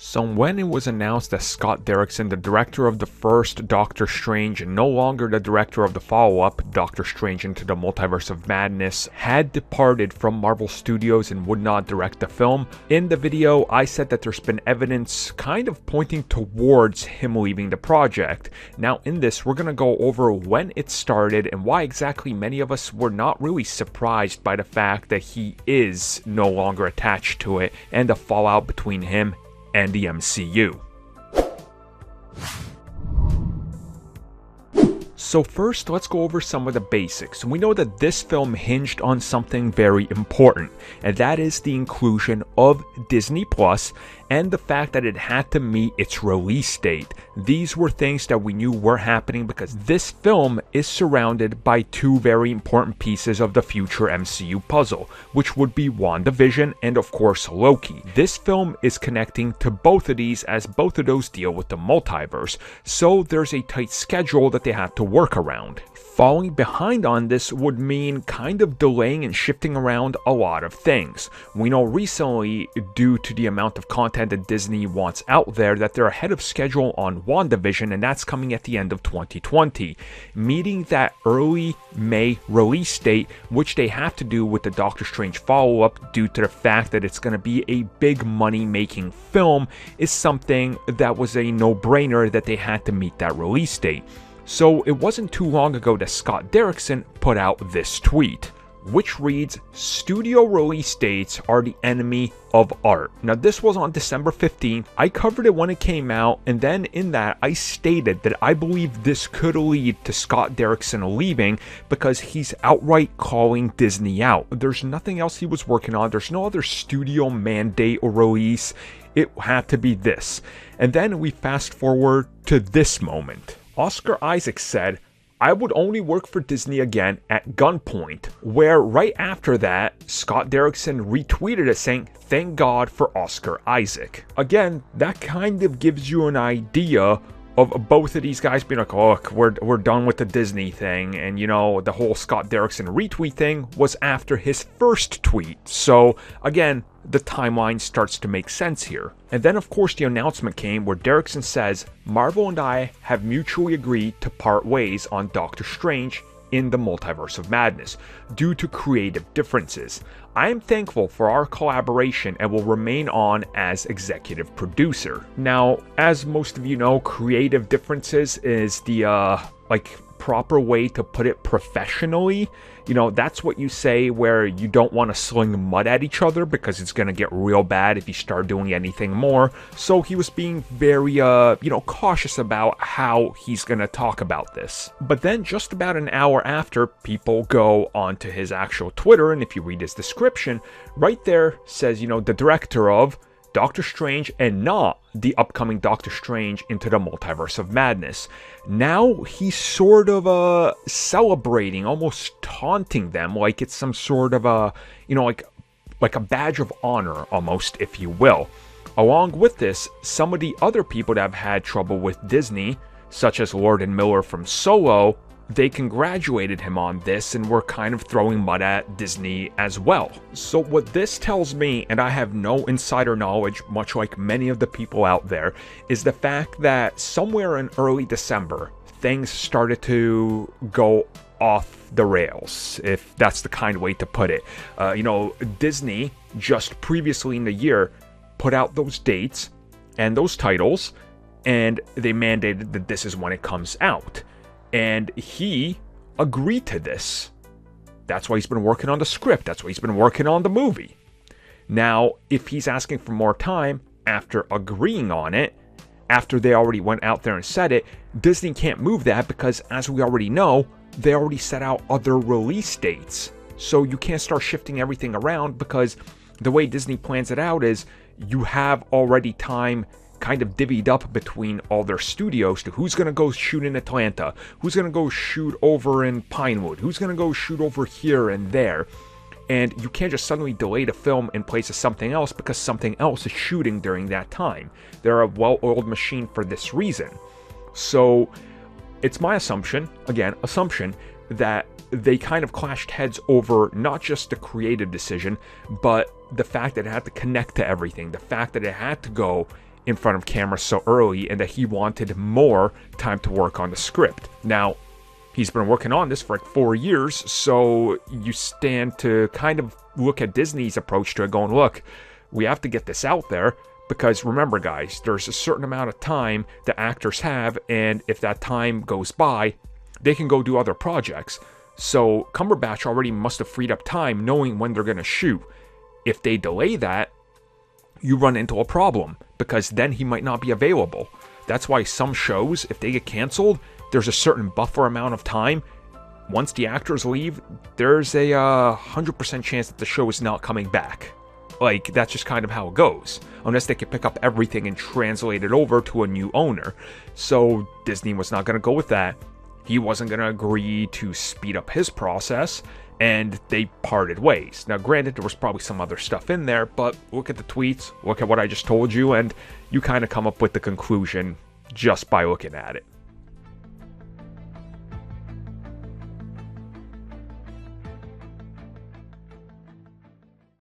So when it was announced that Scott Derrickson, the director of the first Doctor Strange and no longer the director of the follow-up, Doctor Strange Into the Multiverse of Madness, had departed from Marvel Studios and would not direct the film, in the video I said that there's been evidence kind of pointing towards him leaving the project. Now in this, we're going to go over when it started and why exactly many of us were not really surprised by the fact that he is no longer attached to it and the fallout between him and the MCU. So first, let's go over some of the basics. We know that this film hinged on something very important, and that is the inclusion of Disney Plus and the fact that it had to meet its release date. These were things that we knew were happening because this film is surrounded by two very important pieces of the future MCU puzzle, which would be WandaVision and of course Loki. This film is connecting to both of these as both of those deal with the multiverse, so there's a tight schedule that they have to work around. Falling behind on this would mean kind of delaying and shifting around a lot of things. We know recently, due to the amount of content that Disney wants out there, that they're ahead of schedule on WandaVision, and that's coming at the end of 2020, meeting that early May release date, which they have to do with the Doctor Strange follow-up due to the fact that it's going to be a big money-making film, is something that was a no-brainer that they had to meet that release date. So it wasn't too long ago that Scott Derrickson put out this tweet, which reads, "Studio release dates are the enemy of art." Now this was on December 15th. I covered it when it came out, and then in that I stated that I believe this could lead to Scott Derrickson leaving because he's outright calling Disney out. There's nothing else he was working on. There's no other studio mandate or release. It had to be this. And then we fast forward to this moment. Oscar Isaac said, "I would only work for Disney again at gunpoint," where right after that, Scott Derrickson retweeted it saying, "Thank God for Oscar Isaac." Again, that kind of gives you an idea of both of these guys being like, "Oh, look, we're done with the Disney thing," and you know, the whole Scott Derrickson retweet thing was after his first tweet. So again, the timeline starts to make sense here. And then of course the announcement came where Derrickson says, "Marvel and I have mutually agreed to part ways on Doctor Strange in the Multiverse of Madness due to creative differences. I am thankful for our collaboration and will remain on as executive producer." Now, as most of you know, creative differences is the proper way to put it professionally. You know, that's what you say where you don't want to sling mud at each other because it's going to get real bad if you start doing anything more. So he was being very, cautious about how he's going to talk about this. But then just about an hour after, people go onto his actual Twitter, and if you read his description, right there says, the director of Doctor Strange and not the upcoming Doctor Strange Into the Multiverse of Madness. Now he's sort of celebrating, almost taunting them like it's some sort of like a badge of honor almost, if you will. Along with this, some of the other people that have had trouble with Disney, such as Lord and Miller from Solo, they congratulated him on this and were kind of throwing mud at Disney as well. So what this tells me, and I have no insider knowledge, much like many of the people out there, is the fact that somewhere in early December, things started to go off the rails, if that's the kind way to put it. Disney just previously in the year put out those dates and those titles, and they mandated that this is when it comes out. And he agreed to this. That's why he's been working on the script. That's why he's been working on the movie. Now, if he's asking for more time after agreeing on it, after they already went out there and said it, Disney can't move that because, as we already know, they already set out other release dates. So you can't start shifting everything around because the way Disney plans it out is you have already time kind of divvied up between all their studios to who's going to go shoot in Atlanta, who's going to go shoot over in Pinewood, who's going to go shoot over here and there. And you can't just suddenly delay the film in place of something else because something else is shooting during that time. They're a well-oiled machine for this reason. So it's my assumption, that they kind of clashed heads over not just the creative decision, but the fact that it had to connect to everything, the fact that it had to go in front of camera so early and that he wanted more time to work on the script. Now, he's been working on this for like 4 years, so you stand to kind of look at Disney's approach to it going, look, we have to get this out there because remember guys, there's a certain amount of time the actors have, and if that time goes by, they can go do other projects. So Cumberbatch already must have freed up time knowing when they're going to shoot. If they delay that, you run into a problem because then he might not be available. That's why some shows, if they get canceled, there's a certain buffer amount of time. Once the actors leave, there's a 100% chance that the show is not coming back. Like, that's just kind of how it goes. Unless they can pick up everything and translate it over to a new owner. So Disney was not going to go with that. He wasn't going to agree to speed up his process, and they parted ways. Now, granted, there was probably some other stuff in there, but look at the tweets, look at what I just told you, and you kind of come up with the conclusion just by looking at it.